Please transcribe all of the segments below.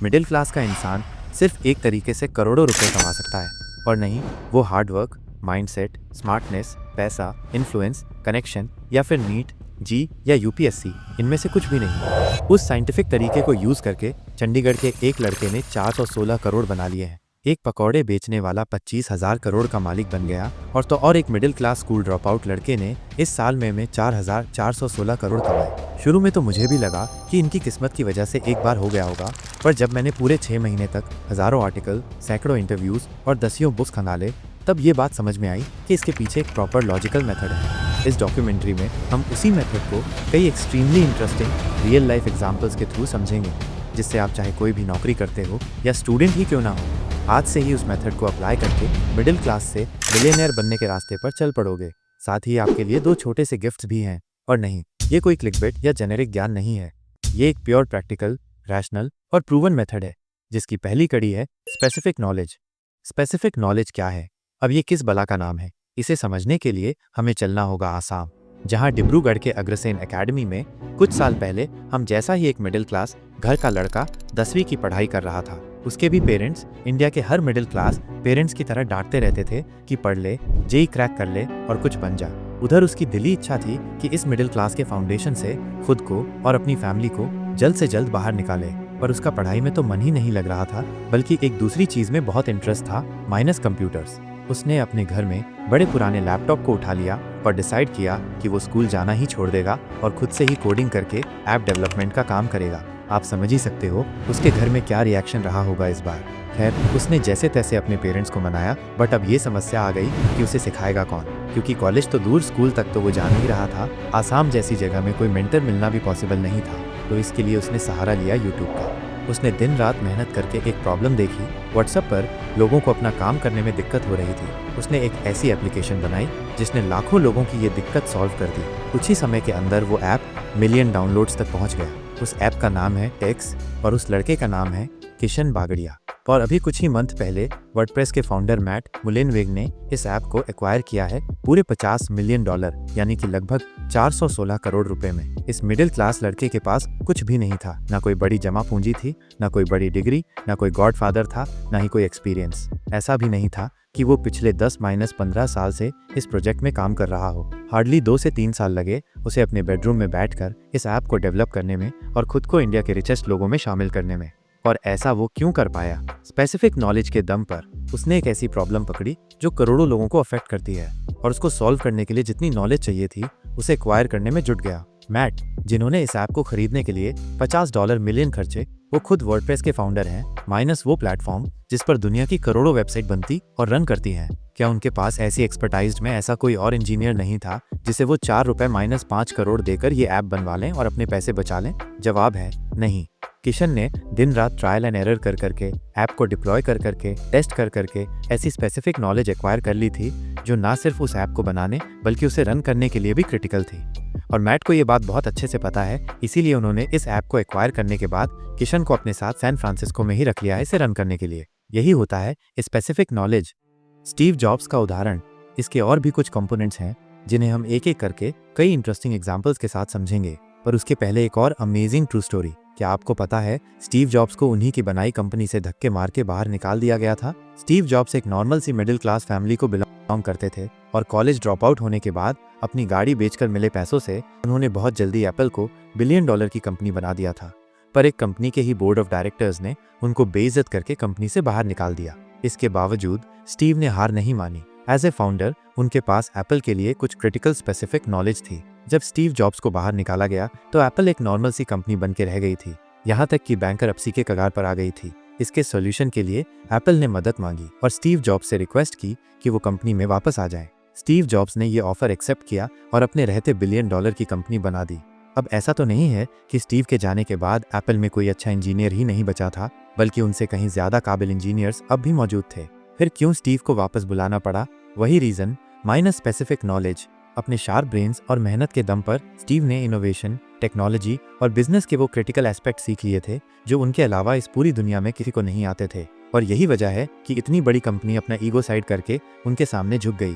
Middle class का इंसान सिर्फ एक तरीके से करोड़ों रुपए कमा सकता है, और नहीं, वो हार्ड वर्क, माइंडसेट, स्मार्टनेस, पैसा, इन्फ्लुएंस, कनेक्शन या फिर नीट, जी या यूपीएससी, इनमें से कुछ भी नहीं। उस साइंटिफिक तरीके को यूज करके चंडीगढ़ के एक लड़के ने 416 करोड़ बना लिए हैं। एक पकौड़े बेचने वाला 25,000 करोड़ का मालिक बन गया, और एक middle class school drop out लड़के ने इस साल में 4,416 करोड़ कमाए। शुरू में तो मुझे भी लगा कि इनकी किस्मत की वजह से एक बार हो गया होगा, पर जब मैंने पूरे 6 महीने तक हजारों आर्टिकल, सैकड़ों इंटरव्यूज और दसियों बुक्स खंगाले, तब ये बात समझ में आई कि इसके पीछे एक प्रॉपर लॉजिकल मेथड है। इस डॉक्यूमेंट्री में हम उसी मेथड को कई extremely interesting real life examples के थ्रू समझेंगे, जिससे आप चाहे कोई भी नौकरी करते हो या स्टूडेंट ही क्यों ना हो, आज से ही उस मेथड को अप्लाई करके मिडिल क्लास से बिलियनियर बनने के रास्ते पर चल पड़ोगे। साथ ही आपके लिए 2 छोटे से गिफ्ट्स भी हैं, और नहीं, ये कोई क्लिकबेट या जेनेरिक ज्ञान नहीं है। ये एक प्योर प्रैक्टिकल, रैशनल और प्रूवन मेथड है, जिसकी पहली कड़ी है स्पेसिफिक नॉलेज। स्पेसिफिक नॉलेज क्या है? अब ये किस बला का नाम है? इसे समझने के लिए हमें चलना होगा आसाम, जहां डिब्रूगढ़ के अग्रसेन एकेडमी में कुछ साल पहले हम जैसा ही एक मिडिल क्लास घर का लड़का 10वीं की पढ़ाई कर रहा था। उसके भी पेरेंट्स इंडिया के हर मिडिल क्लास पेरेंट्स की तरह डांटते रहते थे कि पढ़ ले, जेई क्रैक कर ले और कुछ बन जा। उधर उसकी दिली इच्छा थी कि इस मिडिल क्लास के फाउंडेशन से खुद को और अपनी फैमिली को जल्द से जल्द बाहर निकाले, पर उसका पढ़ाई में तो मन ही नहीं लग रहा था, बल्कि एक दूसरी चीज में बहुत इंटरेस्ट था, माइनस कंप्यूटर्स। उसने अपने घर में बड़े पुराने लैपटॉप को उठा लिया और डिसाइड किया कि वो स्कूल जाना ही छोड़ देगा और खुद से ही कोडिंग करके ऐप डेवलपमेंट का काम करेगा। आप समझ ही सकते हो उसके घर में क्या रिएक्शन रहा होगा इस बार। खैर, उसने जैसे तैसे अपने पेरेंट्स को मनाया, बट अब ये समस्या आ गई कि उसे सिखाएगा कौन, क्योंकि कॉलेज तो दूर, स्कूल तक तो वो जान ही रहा था। आसाम जैसी जगह में कोई मेंटर मिलना भी पॉसिबल नहीं था, तो इसके लिए उसने सहारा लिया यूट्यूब का। उसने दिन रात मेहनत करके एक प्रॉब्लम देखी, व्हाट्सएप पर लोगों को अपना काम करने में दिक्कत हो रही थी। उसने एक ऐसी एप्लीकेशन बनाई जिसने लाखों लोगों की ये दिक्कत सॉल्व कर दी। कुछ ही समय के अंदर वो ऐप मिलियन डाउनलोड्स तक पहुंच गया। उस ऐप का नाम है टेक्स और उस लड़के का नाम है किशन बागड़िया। और अभी कुछ ही मंथ पहले वर्डप्रेस के फाउंडर मैट मुलेनवेग ने इस ऐप को एक्वायर किया है पूरे $50 मिलियन, यानी कि लगभग 416 करोड़ रुपए में। इस मिडिल क्लास लड़के के पास कुछ भी नहीं था, ना कोई बड़ी जमा पूंजी थी, ना कोई बड़ी डिग्री, ना कोई गॉडफादर था, ना ही कोई एक्सपीरियंस। ऐसा भी नहीं था कि वो पिछले 10-15 साल से इस प्रोजेक्ट में काम कर रहा हो। हार्डली 2 से 3 साल लगे उसे अपने बेडरूम में बैठकर इस ऐप को डेवलप करने में और खुद को इंडिया के रिचेस्ट लोगों में शामिल करने में। और ऐसा वो क्यों कर पाया? स्पेसिफिक नॉलेज के दम पर उसने एक ऐसी प्रॉब्लम पकड़ी जो करोड़ों लोगों को अफेक्ट करती है, और उसको सॉल्व करने के लिए जितनी नॉलेज चाहिए थी उसे एक्वायर करने में जुट गया। मैट, जिन्होंने इस ऐप को खरीदने के लिए $50 मिलियन खर्चे, वो खुद वर्डप्रेस के फाउंडर हैं, माइनस वो प्लेटफॉर्म जिस पर दुनिया की करोड़ों वेबसाइट बनती और रन करती हैं। क्या उनके पास ऐसी एक्सपर्टाइज्ड में ऐसा कोई और इंजीनियर नहीं था जिसे वो ₹4 - 5 करोड़ देकर ये ऐप बनवा लें और अपने पैसे बचा लें? जवाब है नहीं। किशन ने दिन रात ट्रायल एंड एरर कर करके, ऐप को डिप्लॉय कर करके, टेस्ट कर करके ऐसी स्पेसिफिक नॉलेज एक्वायर कर ली थी जो ना सिर्फ उस ऐप को बनाने बल्कि उसे रन करने के लिए भी क्रिटिकल थी। और मैट को ये बात बहुत अच्छे से पता है, इसीलिए उन्होंने इस ऐप को एक्वायर करने के बाद किशन को अपने साथ सैन फ्रांसिस्को में ही रख लिया है इसे रन करने के लिए। यही होता है स्पेसिफिक नॉलेज। स्टीव जॉब्स का उदाहरण। इसके और भी कुछ कंपोनेंट्स हैं जिन्हें हम एक एक करके कई इंटरेस्टिंग एग्जांपल्स के साथ समझेंगे, पर उसके पहले एक और अमेजिंग ट्रू स्टोरी। क्या आपको पता है स्टीव जॉब्स को उन्हीं की बनाई कंपनी से धक्के मार के बाहर निकाल दिया गया था? स्टीव जॉब्स एक नॉर्मल सी मिडिल क्लास फैमिली को बिलोंग करते थे, और कॉलेज ड्रॉप आउट होने के बाद अपनी गाड़ी बेचकर मिले पैसों से उन्होंने बहुत जल्दी एप्पल को $1 बिलियन की कंपनी बना दिया था। पर एक कंपनी के ही बोर्ड ऑफ डायरेक्टर्स ने उनको बेइज्जत करके कंपनी से बाहर निकाल दिया। इसके बावजूद स्टीव ने हार नहीं मानी। एज ए फाउंडर उनके पास एप्पल के लिए कुछ क्रिटिकल स्पेसिफिक नॉलेज थी। जब स्टीव जॉब्स को बाहर निकाला गया तो एप्पल एक नॉर्मल सी कंपनी बन के रह गई थी, यहाँ तक कि बैंकरप्सी के कगार पर आ गई थी। इसके सॉल्यूशन के लिए एप्पल ने मदद मांगी और स्टीव जॉब्स से रिक्वेस्ट की कि वो कंपनी में वापस आ जाए। स्टीव जॉब्स ने ये ऑफर एक्सेप्ट किया और अपने रहते $1 बिलियन की कंपनी बना दी। अब ऐसा तो नहीं है कि स्टीव के जाने के बाद एप्पल में कोई अच्छा इंजीनियर ही नहीं बचा था, बल्कि उनसे कहीं ज्यादा काबिल इंजीनियर्स अब भी मौजूद थे। फिर क्यों स्टीव को वापस बुलाना पड़ा? वही रीजन, माइनस स्पेसिफिक नॉलेज। अपने शार्प ब्रेन्स और मेहनत के दम पर स्टीव ने इनोवेशन, टेक्नोलॉजी और बिजनेस के वो क्रिटिकल एस्पेक्ट सीख लिए थे जो उनके अलावा इस पूरी दुनिया में किसी को नहीं आते थे। और यही वजह है कि इतनी बड़ी कंपनी अपना ईगो साइड करके उनके सामने झुक गई।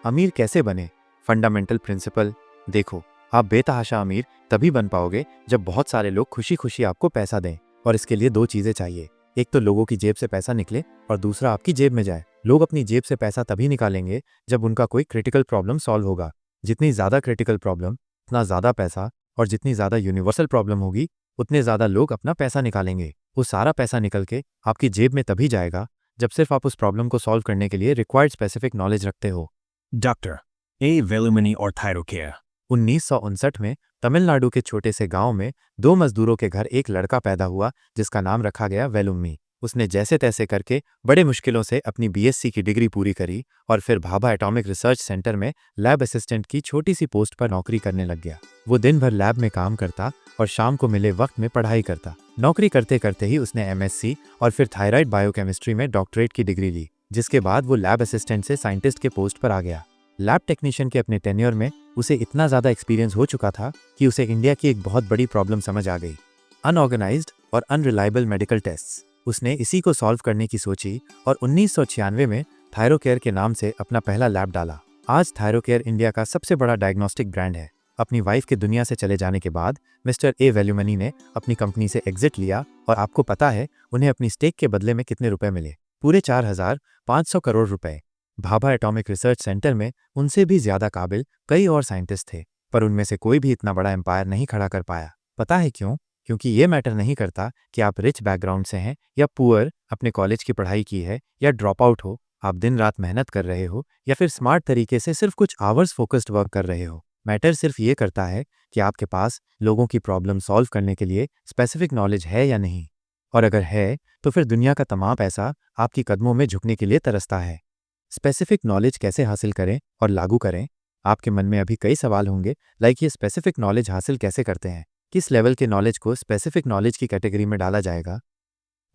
अमीर कैसे बने? Fundamental principle. देखो, आप बेतहाशा अमीर तभी बन पाओगे जब बहुत सारे लोग खुशी खुशी आपको पैसा दें, और इसके लिए दो चीज़ें चाहिए। एक तो लोगों की जेब से पैसा निकले और दूसरा आपकी जेब में जाए। लोग अपनी जेब से पैसा तभी निकालेंगे जब उनका कोई क्रिटिकल प्रॉब्लम सॉल्व होगा। जितनी ज़्यादा क्रिटिकल प्रॉब्लम उतना ज़्यादा पैसा, और जितनी ज़्यादा यूनिवर्सल प्रॉब्लम होगी उतने ज़्यादा लोग अपना पैसा निकालेंगे। वो सारा पैसा निकल के आपकी जेब में तभी जाएगा जब सिर्फ आप उस प्रॉब्लम को सॉल्व करने के लिए रिक्वायर्ड स्पेसिफिक नॉलेज रखते हो। डॉक्टर ए वेलुमनी और थायरोकेयर। 1959 में तमिलनाडु के छोटे से गांव में दो मजदूरों के घर एक लड़का पैदा हुआ जिसका नाम रखा गया वेलुम्मी। उसने जैसे तैसे करके बड़े मुश्किलों से अपनी बीएससी की डिग्री पूरी करी और फिर भाभा एटॉमिक रिसर्च सेंटर में लैब असिस्टेंट की छोटी सी पोस्ट पर नौकरी करने लग गया। वो दिन भर लैब में काम करता और शाम को मिले वक्त में पढ़ाई करता। नौकरी करते करते ही उसने एमएससी और फिर थायराइड बायोकेमिस्ट्री में डॉक्टरेट की डिग्री ली, जिसके बाद वो लैब असिस्टेंट से साइंटिस्ट के पोस्ट पर आ गया। लैब टेक्नीशियन के अपने टेन्योर में उसे इतना ज़्यादा एक्सपीरियंस हो चुका था कि उसे इंडिया की एक बहुत बड़ी प्रॉब्लम समझ आ गई, अनऑर्गेनाइज्ड और अनरिलायबल मेडिकल टेस्ट्स। उसने इसी को सॉल्व करने की सोची और 1996 में थायरोकेयर के नाम से अपना पहला लैब डाला। आज थायरोकेयर इंडिया का सबसे बड़ा डायग्नोस्टिक ब्रांड है। अपनी वाइफ के दुनिया से चले जाने के बाद मिस्टर ए वेल्यूमनी ने अपनी कंपनी से एग्जिट लिया और आपको पता है उन्हें अपनी स्टेक के बदले में कितने रुपए मिले? पूरे 4,500 करोड़ रुपए। भाभा एटॉमिक रिसर्च सेंटर में उनसे भी ज्यादा काबिल कई और साइंटिस्ट थे, पर उनमें से कोई भी इतना बड़ा एम्पायर नहीं खड़ा कर पाया। पता है क्यों? क्योंकि ये मैटर नहीं करता कि आप रिच बैकग्राउंड से हैं या पुअर, अपने कॉलेज की पढ़ाई की है या ड्रॉप आउट हो, आप दिन रात मेहनत कर रहे हो या फिर स्मार्ट तरीके से सिर्फ कुछ आवर्स फोकस्ड वर्क कर रहे हो। मैटर सिर्फ ये करता है कि आपके पास लोगों की प्रॉब्लम सॉल्व करने के लिए स्पेसिफिक नॉलेज है या नहीं, और अगर है तो फिर दुनिया का तमाम पैसा आपकी कदमों में झुकने के लिए तरसता है। स्पेसिफिक नॉलेज कैसे हासिल करें और लागू करें? आपके मन में अभी कई सवाल होंगे, लाइक ये स्पेसिफिक नॉलेज हासिल कैसे करते हैं, किस लेवल के नॉलेज को स्पेसिफिक नॉलेज की कैटेगरी में डाला जाएगा,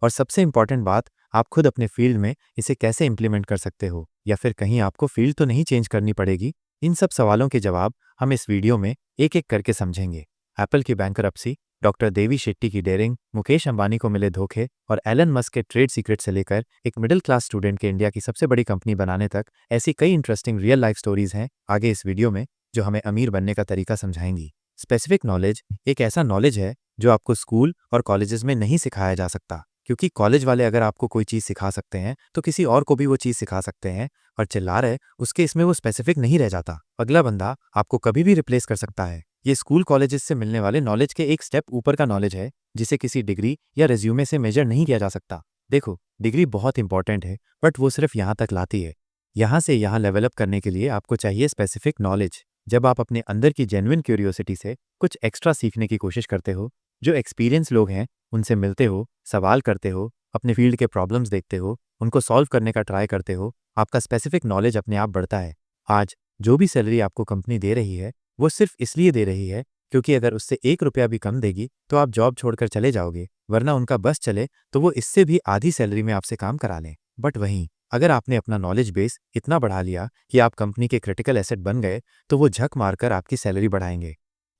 और सबसे इंपॉर्टेंट बात, आप खुद अपने फील्ड में इसे कैसे इंप्लीमेंट कर सकते हो, या फिर कहीं आपको फील्ड तो नहीं चेंज करनी पड़ेगी। इन सब सवालों के जवाब हम इस वीडियो में एक एक करके समझेंगे। एप्पल की बैंकरप्सी, डॉक्टर देवी शेट्टी की डेयरिंग, मुकेश अंबानी को मिले धोखे और एलन मस्क के ट्रेड सीक्रेट से लेकर एक मिडिल क्लास स्टूडेंट के इंडिया की सबसे बड़ी कंपनी बनाने तक ऐसी कई इंटरेस्टिंग रियल लाइफ स्टोरीज हैं आगे इस वीडियो में, जो हमें अमीर बनने का तरीका समझाएंगी। स्पेसिफिक नॉलेज एक ऐसा नॉलेज है जो आपको स्कूल और कॉलेजेस में नहीं सिखाया जा सकता, क्योंकि कॉलेज वाले अगर आपको कोई चीज़ सिखा सकते हैं तो किसी और को भी वो चीज़ सिखा सकते हैं, और चिल्ला रहे उसके इसमें वो स्पेसिफिक नहीं रह जाता। अगला बंदा आपको कभी भी रिप्लेस कर सकता है। ये स्कूल कॉलेजेस से मिलने वाले नॉलेज के एक स्टेप ऊपर का नॉलेज है, जिसे किसी डिग्री या रेज्यूमे से मेजर नहीं किया जा सकता। देखो, डिग्री बहुत इंपॉर्टेंट है, बट वो सिर्फ यहाँ तक लाती है। यहाँ से यहाँ लेवल अप करने के लिए आपको चाहिए स्पेसिफिक नॉलेज। जब आप अपने अंदर की जेन्युइन क्यूरियोसिटी से कुछ एक्स्ट्रा सीखने की कोशिश करते हो, जो एक्सपीरियंस लोग हैं उनसे मिलते हो, सवाल करते हो, अपने फील्ड के प्रॉब्लम्स देखते हो, उनको सॉल्व करने का ट्राई करते हो, आपका स्पेसिफिक नॉलेज अपने आप बढ़ता है। आज जो भी सैलरी आपको कंपनी दे रही है वो सिर्फ इसलिए दे रही है क्योंकि अगर उससे 1 रुपया भी कम देगी तो आप जॉब छोड़कर चले जाओगे, वरना उनका बस चले तो वो इससे भी आधी सैलरी में आपसे काम करा लें। बट वहीं अगर आपने अपना नॉलेज बेस इतना बढ़ा लिया कि आप कंपनी के क्रिटिकल एसेट बन गए, तो वो झक मारकर आपकी सैलरी बढ़ाएंगे।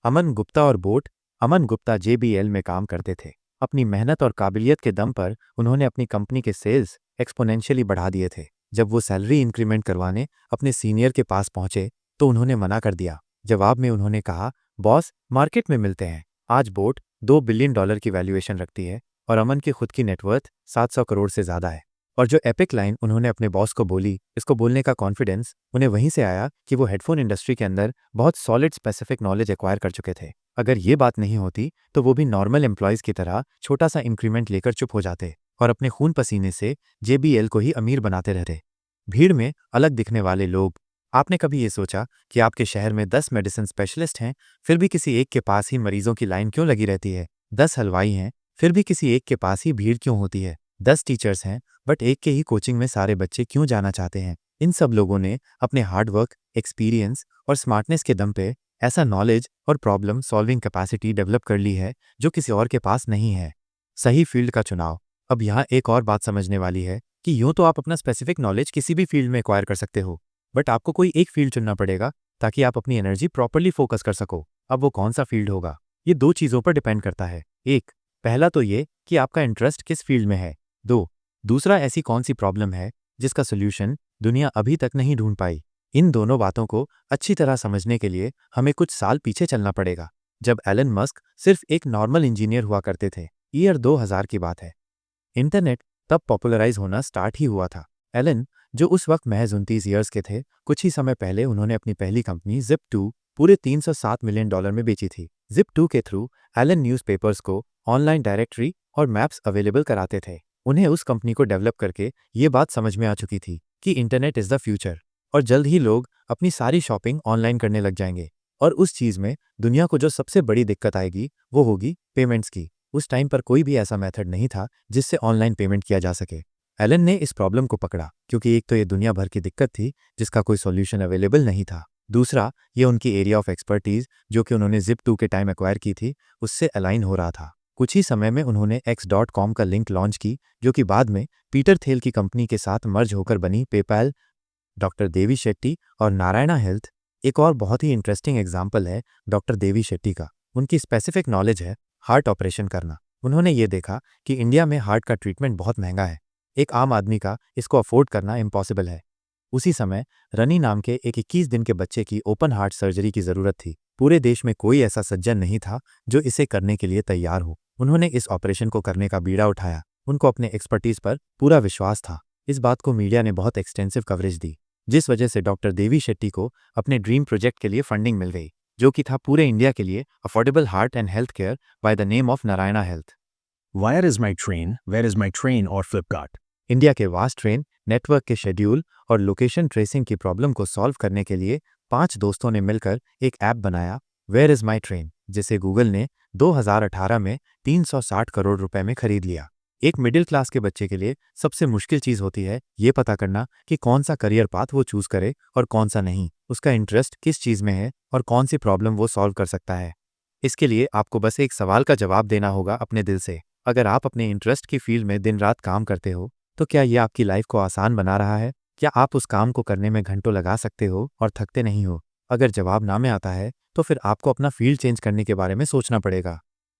अमन गुप्ता और बोट। अमन गुप्ता JBL में काम करते थे। अपनी मेहनत और काबिलियत के दम पर उन्होंने अपनी कंपनी के सेल्स एक्सपोनेंशियली बढ़ा दिए थे। जब वो सैलरी इंक्रीमेंट करवाने अपने सीनियर के पास पहुंचे तो उन्होंने मना कर दिया। जवाब में उन्होंने कहा, बॉस मार्केट में मिलते हैं। आज बोट $2 बिलियन की वैल्यूएशन रखती है और अमन की खुद की नेटवर्थ 700 करोड़ से ज्यादा है। और जो एपिक लाइन उन्होंने अपने बॉस को बोली, इसको बोलने का कॉन्फिडेंस उन्हें वहीं से आया कि वो हेडफोन इंडस्ट्री के अंदर बहुत सॉलिड स्पेसिफिक नॉलेज एक्वायर कर चुके थे। अगर ये बात नहीं होती तो वो भी नॉर्मल एम्प्लॉयज की तरह छोटा सा इंक्रीमेंट लेकर चुप हो जाते और अपने खून पसीने से JBL को ही अमीर बनाते रहते। भीड़ में अलग दिखने वाले लोग। आपने कभी ये सोचा कि आपके शहर में 10 मेडिसिन स्पेशलिस्ट हैं, फिर भी किसी एक के पास ही मरीजों की लाइन क्यों लगी रहती है? 10 हलवाई हैं, फिर भी किसी एक के पास ही भीड़ क्यों होती है? 10 टीचर्स हैं, बट एक के ही कोचिंग में सारे बच्चे क्यों जाना चाहते हैं? इन सब लोगों ने अपने हार्डवर्क, एक्सपीरियंस और स्मार्टनेस के दम पे ऐसा नॉलेज और प्रॉब्लम सॉल्विंग कैपेसिटी डेवलप कर ली है जो किसी और के पास नहीं है। सही फील्ड का चुनाव। अब यहाँ एक और बात समझने वाली है कि यूं तो आप अपना स्पेसिफिक नॉलेज किसी भी फील्ड में एक्वायर कर सकते हो, बट आपको कोई एक फील्ड चुनना पड़ेगा ताकि आप अपनी एनर्जी प्रॉपर्ली फोकस कर सको। अब वो कौन सा फील्ड होगा, ये दो चीज़ों पर डिपेंड करता है। एक, पहला तो ये कि आपका इंटरेस्ट किस फील्ड में है। दूसरा, ऐसी कौन सी प्रॉब्लम है जिसका सोल्यूशन दुनिया अभी तक नहीं ढूंढ पाई। इन दोनों बातों को अच्छी तरह समझने के लिए हमें कुछ साल पीछे चलना पड़ेगा, जब एलन मस्क सिर्फ एक नॉर्मल इंजीनियर हुआ करते थे। ईयर 2000 की बात है। इंटरनेट तब पॉपुलराइज होना स्टार्ट ही हुआ था। एलन, जो उस वक्त महज 29 ईयर्स के थे, कुछ ही समय पहले उन्होंने अपनी पहली कंपनी Zip2 पूरे $307 मिलियन में बेची थी। Zip2 के थ्रू एलन न्यूज़पेपर्स को ऑनलाइन डायरेक्टरी और मैप्स अवेलेबल कराते थे। उन्हें उस कंपनी को डेवलप करके ये बात समझ में आ चुकी थी कि इंटरनेट इज़ द फ्यूचर और जल्द ही लोग अपनी सारी शॉपिंग ऑनलाइन करने लग जाएंगे। और उस चीज़ में दुनिया को जो सबसे बड़ी दिक्कत आएगी वो होगी पेमेंट्स की। उस टाइम पर कोई भी ऐसा मेथड नहीं था जिससे ऑनलाइन पेमेंट किया जा सके। एलन ने इस प्रॉब्लम को पकड़ा क्योंकि एक तो ये दुनिया भर की दिक्कत थी जिसका कोई सॉल्यूशन अवेलेबल नहीं था। दूसरा, ये उनकी एरिया ऑफ एक्सपर्टीज जो कि उन्होंने Zip2 के टाइम एक्वायर की थी उससे अलाइन हो रहा था। कुछ ही समय में उन्होंने X.com का लिंक लॉन्च की जो कि बाद में पीटर थेल की कंपनी के साथ मर्ज होकर बनी पेपैल। डॉक्टर देवी शेट्टी और नारायणा हेल्थ एक और बहुत ही इंटरेस्टिंग एग्जाम्पल है डॉक्टर देवी शेट्टी का। उनकी स्पेसिफिक नॉलेज है हार्ट ऑपरेशन करना। उन्होंने ये देखा कि इंडिया में हार्ट का ट्रीटमेंट बहुत महंगा है, एक आम आदमी का इसको अफोर्ड करना इम्पॉसिबल है। उसी समय रनी नाम के एक 21 दिन के बच्चे की ओपन हार्ट सर्जरी की ज़रूरत थी। पूरे देश में कोई ऐसा सज्जन नहीं था जो इसे करने के लिए तैयार हो। उन्होंने इस ऑपरेशन को करने का बीड़ा उठाया। उनको अपने एक्सपर्टीज पर पूरा विश्वास था। इस बात को मीडिया ने बहुत एक्सटेंसिव कवरेज दी, जिस वजह से डॉक्टर देवी शेट्टी को अपने ड्रीम प्रोजेक्ट के लिए फंडिंग मिल गई, जो कि था पूरे इंडिया के लिए affordable heart and health care by the name of Narayana health. Where is my train? Where is my train or Flipkart? India के वास्ट ट्रेन नेटवर्क के शेड्यूल और लोकेशन ट्रेसिंग की प्रॉब्लम को सॉल्व करने के लिए 5 दोस्तों ने मिलकर एक ऐप बनाया, वेयर इज माई ट्रेन, जिसे गूगल ने 2018 में 360 करोड़ रुपए में खरीद लिया। एक मिडिल क्लास के बच्चे के लिए सबसे मुश्किल चीज़ होती है ये पता करना कि कौन सा करियर पाथ वो चूज करे और कौन सा नहीं, उसका इंटरेस्ट किस चीज़ में है और कौन सी प्रॉब्लम वो सॉल्व कर सकता है। इसके लिए आपको बस एक सवाल का जवाब देना होगा अपने दिल से। अगर आप अपने इंटरेस्ट की फील्ड में दिन रात काम करते हो तो क्या ये आपकी लाइफ को आसान बना रहा है? क्या आप उस काम को करने में घंटों लगा सकते हो और थकते नहीं हो? अगर जवाब ना में आता है तो फिर आपको अपना फील्ड चेंज करने के बारे में सोचना पड़ेगा।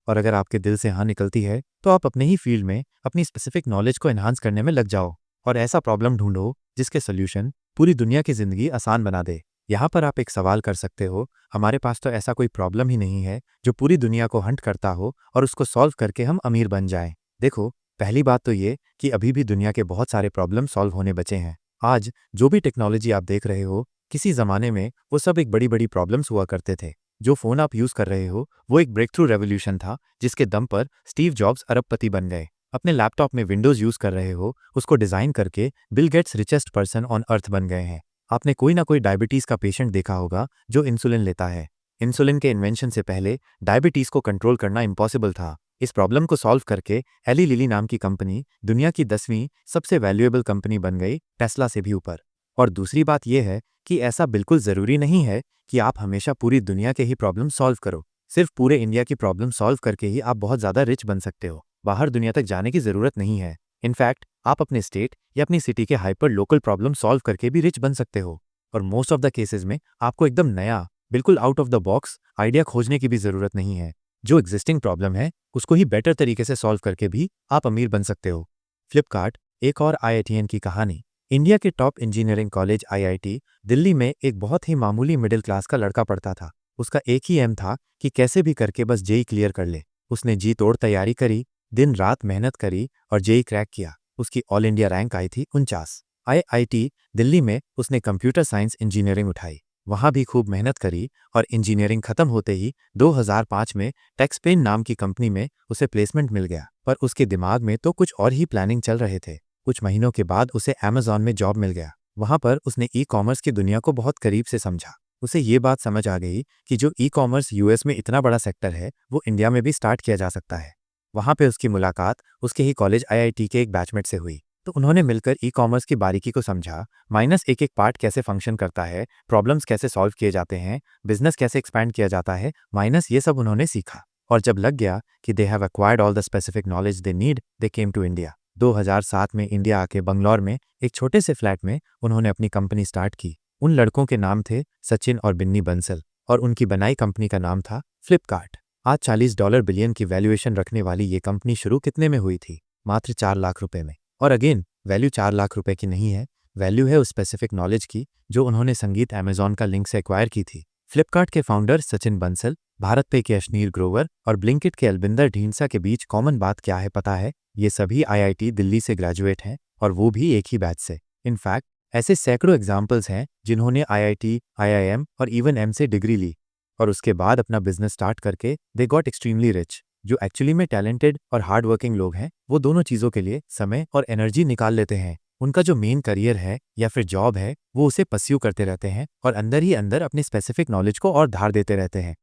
और अगर आपके दिल से हाँ निकलती है तो आप अपने ही फील्ड में अपनी स्पेसिफिक नॉलेज को एनहांस करने में लग जाओ और ऐसा प्रॉब्लम ढूंढो जिसके सोल्यूशन पूरी दुनिया की जिंदगी आसान बना दे। यहाँ पर आप एक सवाल कर सकते हो, हमारे पास तो ऐसा कोई प्रॉब्लम ही नहीं है जो पूरी दुनिया को हंट करता हो और उसको सॉल्व करके हम अमीर बन जाएं। देखो, पहली बात तो ये कि अभी भी दुनिया के बहुत सारे प्रॉब्लम सॉल्व होने बचे हैं। आज जो भी टेक्नोलॉजी आप देख रहे हो, किसी ज़माने में वो सब एक बड़ी बड़ी प्रॉब्लम्स हुआ करते थे। जो फ़ोन आप यूज़ कर रहे हो वो एक ब्रेक थ्रू रेवोल्यूशन था जिसके दम पर स्टीव जॉब्स अरबपति बन गए। अपने लैपटॉप में विंडोज़ यूज़ कर रहे हो, उसको डिज़ाइन करके Bill Gates richest person on earth बन गए हैं। आपने कोई ना कोई डायबिटीज़ का पेशेंट देखा होगा जो इंसुलिन लेता है। इंसुलिन के इन्वेंशन से पहले डायबिटीज़ को कंट्रोल करना इम्पॉसिबल था। इस प्रॉब्लम को सॉल्व करके एली लिली नाम की कंपनी दुनिया की 10वीं सबसे वैल्यूएबल कंपनी बन गई, टेस्ला से भी ऊपर। और दूसरी बात यह है कि ऐसा बिल्कुल ज़रूरी नहीं है कि आप हमेशा पूरी दुनिया के ही प्रॉब्लम सॉल्व करो। सिर्फ पूरे इंडिया की प्रॉब्लम सॉल्व करके ही आप बहुत ज़्यादा रिच बन सकते हो। बाहर दुनिया तक जाने की ज़रूरत नहीं है। इनफैक्ट आप अपने स्टेट या अपनी सिटी के हाइपर लोकल प्रॉब्लम सॉल्व करके भी रिच बन सकते हो। और मोस्ट ऑफ द केसेस में आपको एकदम नया, बिल्कुल out of the box idea खोजने की भी ज़रूरत नहीं है। जो एग्जिस्टिंग प्रॉब्लम है उसको ही बेटर तरीके से सॉल्व करके भी आप अमीर बन सकते हो। फ्लिपकार्ट एक और IITian की कहानी। इंडिया के top engineering college IIT Delhi में एक बहुत ही मामूली मिडिल क्लास का लड़का पढ़ता था। उसका एक ही एम था कि कैसे भी करके बस जेई क्लियर कर ले। उसने जी तोड़ तैयारी करी, दिन रात मेहनत करी और जेई क्रैक किया। उसकी ऑल इंडिया रैंक आई थी 49। IIT दिल्ली में उसने कंप्यूटर साइंस इंजीनियरिंग उठाई, वहाँ भी खूब मेहनत करी और इंजीनियरिंग खत्म होते ही 2005 में टेक्सपेन नाम की कंपनी में उसे प्लेसमेंट मिल गया। पर उसके दिमाग में तो कुछ और ही प्लानिंग चल रहे थे। कुछ महीनों के बाद उसे अमेज़ॉन में जॉब मिल गया। वहाँ पर उसने ई-कॉमर्स की दुनिया को बहुत करीब से समझा। उसे ये बात समझ आ गई कि जो ई-कॉमर्स US में इतना बड़ा सेक्टर है वो इंडिया में भी स्टार्ट किया जा सकता है। वहाँ पे उसकी मुलाकात उसके ही कॉलेज IIT के एक बैचमेट से हुई, तो उन्होंने मिलकर ई-कॉमर्स की बारीकी को समझा, माइनस एक एक पार्ट कैसे फंक्शन करता है, प्रॉब्लम्स कैसे सॉल्व किए जाते हैं, बिजनेस कैसे एक्सपैंड किया जाता है, माइनस ये सब उन्होंने सीखा। और जब लग गया कि they have acquired all the specific knowledge they need, they came to India. 2007 में इंडिया आके बंगलौर में एक छोटे से फ्लैट में उन्होंने अपनी कंपनी स्टार्ट की। उन लड़कों के नाम थे सचिन और बिन्नी बंसल और उनकी बनाई कंपनी का नाम था फ्लिपकार्ट। आज $40 बिलियन की वैल्यूएशन रखने वाली ये कंपनी शुरू कितने में हुई थी? मात्र 4 लाख रुपए में। और अगेन वैल्यू 4 लाख रुपए की नहीं है, वैल्यू है उस स्पेसिफिक नॉलेज की जो उन्होंने संगीत अमेज़ॉन का लिंक से एक्वायर की थी। फ्लिपकार्ट के फाउंडर सचिन बंसल भारत पे के अशनीर ग्रोवर और ब्लिंकिट के अलबिंदर ढींडसा के बीच कॉमन बात क्या है पता है? ये सभी आईआईटी दिल्ली से ग्रेजुएट हैं और वो भी एक ही बैच से। इनफैक्ट ऐसे सैकड़ों एग्जाम्पल्स हैं जिन्होंने आईआईटी, आईआईएम और इवन एम से डिग्री ली और उसके बाद अपना बिजनेस स्टार्ट करके दे गॉट एक्सट्रीमली रिच। जो एक्चुअली में टैलेंटेड और हार्ड वर्किंग लोग हैं वो दोनों चीज़ों के लिए समय और एनर्जी निकाल लेते हैं। उनका जो मेन करियर है या फिर जॉब है वो उसे परस्यू करते रहते हैं और अंदर ही अंदर अपनी स्पेसिफिक नॉलेज को और धार देते रहते हैं।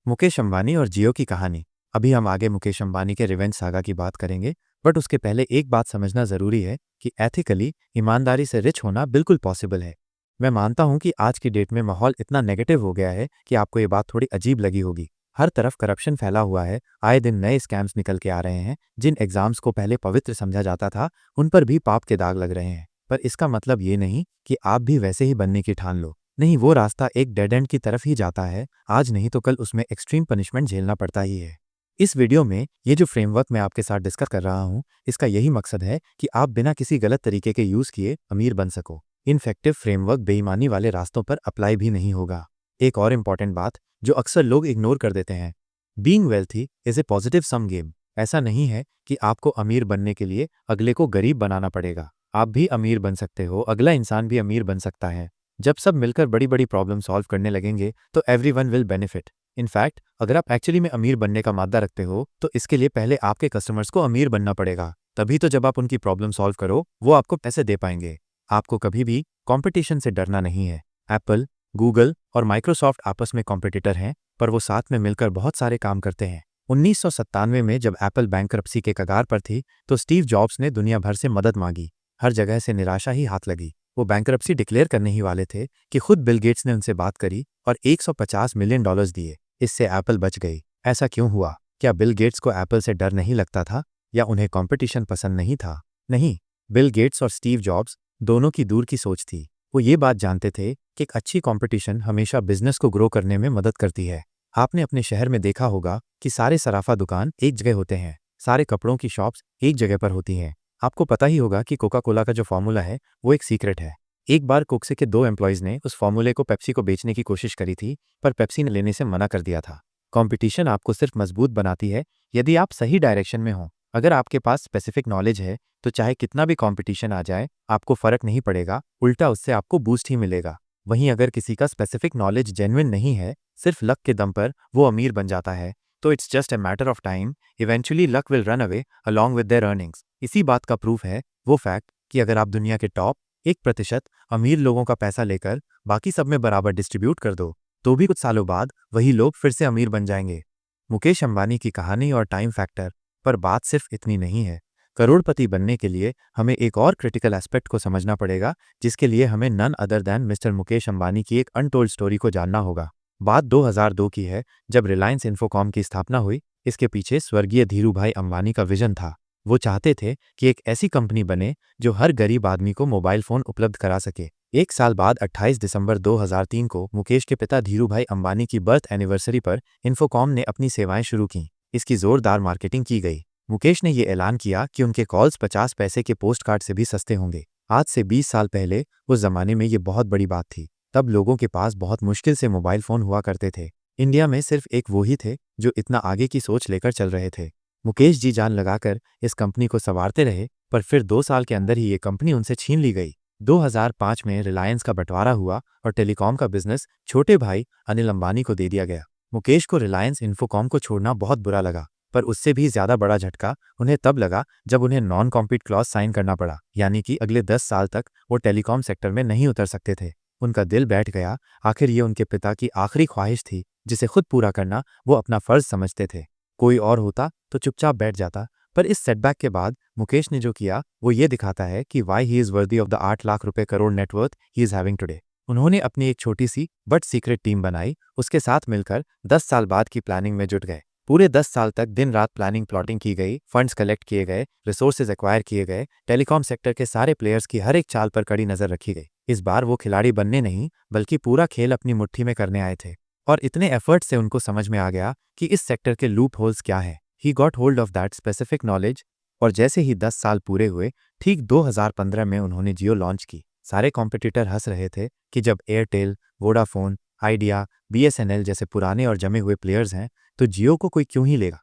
मुकेश अंबानी और जियो की कहानी। अभी हम आगे मुकेश अंबानी के रिवेंज सागा की बात करेंगे, बट उसके पहले एक बात समझना जरूरी है कि एथिकली ईमानदारी से रिच होना बिल्कुल पॉसिबल है। मैं मानता हूं कि आज की डेट में माहौल इतना नेगेटिव हो गया है कि आपको ये बात थोड़ी अजीब लगी होगी। हर तरफ करप्शन फैला हुआ है, आए दिन नए स्कैम्स निकल के आ रहे हैं। जिन एग्जाम्स को पहले पवित्र समझा जाता था उन पर भी पाप के दाग लग रहे हैं। पर इसका मतलब ये नहीं कि आप भी वैसे ही बनने की ठान लो। नहीं, वो रास्ता एक डेड एंड की तरफ ही जाता है। आज नहीं तो कल उसमें एक्सट्रीम पनिशमेंट झेलना पड़ता ही है। इस वीडियो में ये जो फ्रेमवर्क मैं आपके साथ डिस्कस कर रहा हूँ इसका यही मकसद है कि आप बिना किसी गलत तरीके के यूज किए अमीर बन सको। इनफेक्टिव फ्रेमवर्क बेईमानी वाले रास्तों पर अप्लाई भी नहीं होगा। एक और इम्पॉर्टेंट बात जो अक्सर लोग इग्नोर कर देते हैं, being wealthy is a positive sum game. ऐसा नहीं है कि आपको अमीर बनने के लिए अगले को गरीब बनाना पड़ेगा। आप भी अमीर बन सकते हो, अगला इंसान भी अमीर बन सकता है। जब सब मिलकर बड़ी बड़ी प्रॉब्लम सॉल्व करने लगेंगे तो एवरीवन विल बेनिफिट। इनफैक्ट अगर आप एक्चुअली में अमीर बनने का मादा रखते हो तो इसके लिए पहले आपके कस्टमर्स को अमीर बनना पड़ेगा। तभी तो जब आप उनकी प्रॉब्लम सॉल्व करो वो आपको पैसे दे पाएंगे। आपको कभी भी कंपटीशन से डरना नहीं है। एप्पल, गूगल और माइक्रोसॉफ्ट आपस में कॉम्पिटिटर हैं, पर वो साथ में मिलकर बहुत सारे काम करते हैं। 1997 में जब एप्पल बैंकरप्सी के कगार पर थी तो स्टीव जॉब्स ने दुनिया भर से मदद मांगी। हर जगह से निराशा ही हाथ लगी। वो बैंकरप्सी डिक्लेयर करने ही वाले थे कि खुद बिल गेट्स ने उनसे बात करी और $150 मिलियन दिए। इससे एप्पल बच गई। ऐसा क्यों हुआ? क्या बिल गेट्स को एप्पल से डर नहीं लगता था या उन्हें कंपटीशन पसंद नहीं था? नहीं, बिल गेट्स और स्टीव जॉब्स दोनों की दूर की सोच थी। वो ये बात जानते थे कि एक अच्छी कंपटीशन हमेशा बिजनेस को ग्रो करने में मदद करती है। आपने अपने शहर में देखा होगा कि सारे सराफा दुकान एक जगह होते हैं, सारे कपड़ों की शॉप्स एक जगह पर होती हैं। आपको पता ही होगा कि कोका कोला का जो फॉर्मूला है वो एक सीक्रेट है। एक बार कोक्से के 2 एम्प्लॉयज ने उस फॉर्मूले को पेप्सी को बेचने की कोशिश करी थी, पर पेप्सी ने लेने से मना कर दिया था। कंपटीशन आपको सिर्फ मजबूत बनाती है यदि आप सही डायरेक्शन में हो। अगर आपके पास स्पेसिफिक नॉलेज है तो चाहे कितना भी कंपटीशन आ जाए आपको फर्क नहीं पड़ेगा, उल्टा उससे आपको बूस्ट ही मिलेगा। वहीं अगर किसी का स्पेसिफिक नॉलेज जेन्युइन नहीं है, सिर्फ लक के दम पर वो अमीर बन जाता है, तो it's just a matter of time. Eventually luck will run away along with their earnings. इसी बात का प्रूफ है वो फैक्ट कि अगर आप दुनिया के टॉप 1% अमीर लोगों का पैसा लेकर बाकी सब में बराबर डिस्ट्रीब्यूट कर दो तो भी कुछ सालों बाद वही लोग फिर से अमीर बन जाएंगे। मुकेश अंबानी की कहानी और टाइम फैक्टर। पर बात सिर्फ इतनी नहीं है। करोड़पति बनने के लिए हमें एक और क्रिटिकल एस्पेक्ट को समझना पड़ेगा, जिसके लिए हमें none other than mister Mukesh Ambani की एक अनटोल्ड स्टोरी को जानना होगा। बात 2002 की है जब रिलायंस इन्फोकॉम की स्थापना हुई। इसके पीछे स्वर्गीय धीरूभाई अंबानी का विजन था। वो चाहते थे कि एक ऐसी कंपनी बने जो हर गरीब आदमी को मोबाइल फोन उपलब्ध करा सके। एक साल बाद 28 दिसंबर 2003 को मुकेश के पिता धीरूभाई अंबानी की बर्थ एनिवर्सरी पर इन्फोकॉम ने अपनी सेवाएं शुरू की। इसकी जोरदार मार्केटिंग की गई। मुकेश ने ये ऐलान किया कि उनके कॉल्स 50 पैसे के पोस्ट कार्ड से भी सस्ते होंगे। आज से 20 साल पहले उस जमाने में ये बहुत बड़ी बात थी। तब लोगों के पास बहुत मुश्किल से मोबाइल फोन हुआ करते थे। इंडिया में सिर्फ एक वो ही थे जो इतना आगे की सोच लेकर चल रहे थे। मुकेश जी जान लगाकर इस कंपनी को संवारते रहे, पर फिर 2 साल के अंदर ही ये कंपनी उनसे छीन ली गई। 2005 में रिलायंस का बंटवारा हुआ और टेलीकॉम का बिजनेस छोटे भाई अनिल अंबानी को दे दिया गया। मुकेश को रिलायंस इन्फोकॉम को छोड़ना बहुत बुरा लगा, पर उससे भी ज्यादा बड़ा झटका उन्हें तब लगा जब उन्हें नॉन कॉम्पीट क्लॉज साइन करना पड़ा, यानी कि अगले 10 साल तक वो टेलीकॉम सेक्टर में नहीं उतर सकते थे। उनका दिल बैठ गया। आखिर ये उनके पिता की आखिरी ख्वाहिश थी जिसे खुद पूरा करना वो अपना फर्ज समझते थे। कोई और होता तो चुपचाप बैठ जाता, पर इस सेटबैक के बाद मुकेश ने जो किया वो ये दिखाता है कि why he is worthy of the 8 lakh rupees crore net worth he is having today. उन्होंने अपनी एक छोटी सी बट सीक्रेट टीम बनाई। उसके साथ मिलकर 10 साल बाद की प्लानिंग में जुट गए। पूरे 10 साल तक दिन रात प्लानिंग प्लॉटिंग की गई, फंड्स कलेक्ट किए गए, रिसोर्सेज एक्वायर किए गए, टेलीकॉम सेक्टर के सारे प्लेयर्स की हर एक चाल पर कड़ी नजर रखी गई। इस बार वो खिलाड़ी बनने नहीं बल्कि पूरा खेल अपनी मुट्ठी में करने आए थे। और इतने एफर्ट से उनको समझ में आ गया कि इस सेक्टर के लूप होल्स क्या है। He got hold of that specific knowledge और जैसे ही 10 साल पूरे हुए, ठीक 2015 में उन्होंने जियो लॉन्च की। सारे कॉम्पिटिटर हंस रहे थे कि जब एयरटेल, वोडाफोन, आइडिया, BSNL जैसे पुराने और जमे हुए प्लेयर्स हैं, तो जियो को कोई क्यों ही लेगा।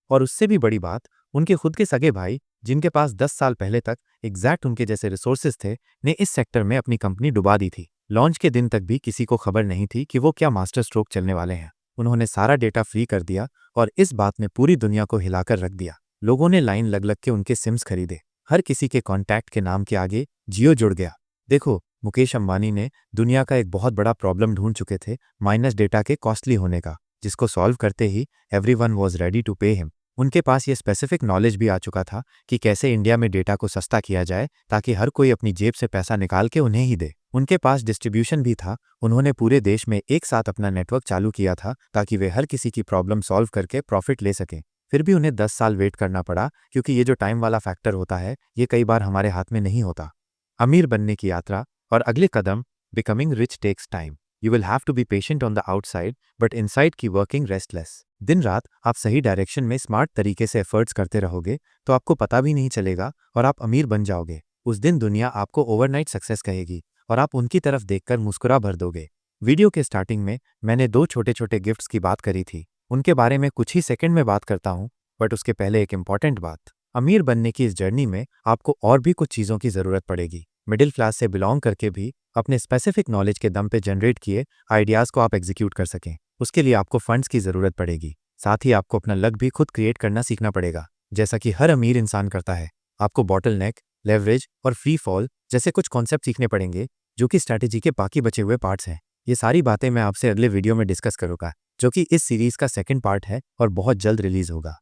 और उससे भी बड़ी बात, उनके खुद के सगे भाई जिनके पास 10 साल पहले तक एग्जैक्ट उनके जैसे रिसोर्सेज थे, ने इस सेक्टर में अपनी कंपनी डुबा दी थी। लॉन्च के दिन तक भी किसी को खबर नहीं थी कि वो क्या मास्टर स्ट्रोक चलने वाले हैं। उन्होंने सारा डेटा फ्री कर दिया और इस बात ने पूरी दुनिया को हिलाकर रख दिया। लोगों ने लाइन लग लग के उनके सिम्स खरीदे। हर किसी के कॉन्टैक्ट के नाम के आगे जियो जुड़ गया। देखो, मुकेश अंबानी ने दुनिया का एक बहुत बड़ा प्रॉब्लम ढूंढ चुके थे, माइनस डेटा के कॉस्टली होने का, जिसको सॉल्व करते ही everyone was ready to pay him. उनके पास ये स्पेसिफिक नॉलेज भी आ चुका था कि कैसे इंडिया में डेटा को सस्ता किया जाए ताकि हर कोई अपनी जेब से पैसा निकाल के उन्हें ही दे। उनके पास डिस्ट्रीब्यूशन भी था। उन्होंने पूरे देश में एक साथ अपना नेटवर्क चालू किया था ताकि वे हर किसी की प्रॉब्लम सॉल्व करके प्रॉफिट ले सकें। फिर भी उन्हें 10 साल वेट करना पड़ा, क्योंकि ये जो टाइम वाला फैक्टर होता है, ये कई बार हमारे हाथ में नहीं होता। अमीर बनने की यात्रा और अगले कदम, becoming rich takes time. You will have to be patient on the outside but inside keep working restless. दिन रात आप सही डायरेक्शन में स्मार्ट तरीके से एफर्ट्स करते रहोगे तो आपको पता भी नहीं चलेगा और आप अमीर बन जाओगे। उस दिन दुनिया आपको ओवरनाइट सक्सेस कहेगी और आप उनकी तरफ देखकर मुस्कुरा भर दोगे। वीडियो के स्टार्टिंग में मैंने 2 छोटे छोटे गिफ्ट्स की बात करी थी। उनके बारे में कुछ ही सेकंड में बात करता हूँ, बट उसके पहले एक इंपॉर्टेंट बात। अमीर बनने की इस जर्नी में आपको और भी कुछ चीज़ों की ज़रूरत पड़ेगी। मिडिल क्लास से बिलोंग करके भी अपने स्पेसिफिक नॉलेज के दम पे जनरेट किए आइडियाज़ को आप एग्जीक्यूट कर सकें, उसके लिए आपको फंड्स की ज़रूरत पड़ेगी। साथ ही आपको अपना लक भी खुद क्रिएट करना सीखना पड़ेगा, जैसा कि हर अमीर इंसान करता है। आपको बॉटल नेक, लेवरेज और फ्री फॉल जैसे कुछ कॉन्सेप्ट सीखने पड़ेंगे, जो कि स्ट्रैटेजी के बाकी बचे हुए पार्ट्स हैं। ये सारी बातें मैं आपसे अगले वीडियो में डिस्कस करूँगा, जो कि इस सीरीज़ का सेकंड पार्ट है और बहुत जल्द रिलीज होगा।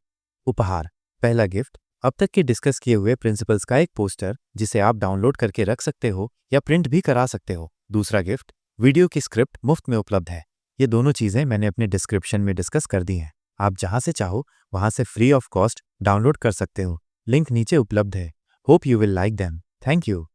उपहार। पहला गिफ्ट, अब तक के डिस्कस किए हुए प्रिंसिपल्स का एक पोस्टर, जिसे आप डाउनलोड करके रख सकते हो या प्रिंट भी करा सकते हो। दूसरा गिफ्ट, वीडियो की स्क्रिप्ट मुफ्त में उपलब्ध है। ये दोनों चीज़ें मैंने अपने डिस्क्रिप्शन में डिस्कस कर दी हैं। आप जहां से चाहो वहां से फ्री ऑफ कॉस्ट डाउनलोड कर सकते हो। लिंक नीचे उपलब्ध है। Hope you will like them. Thank you.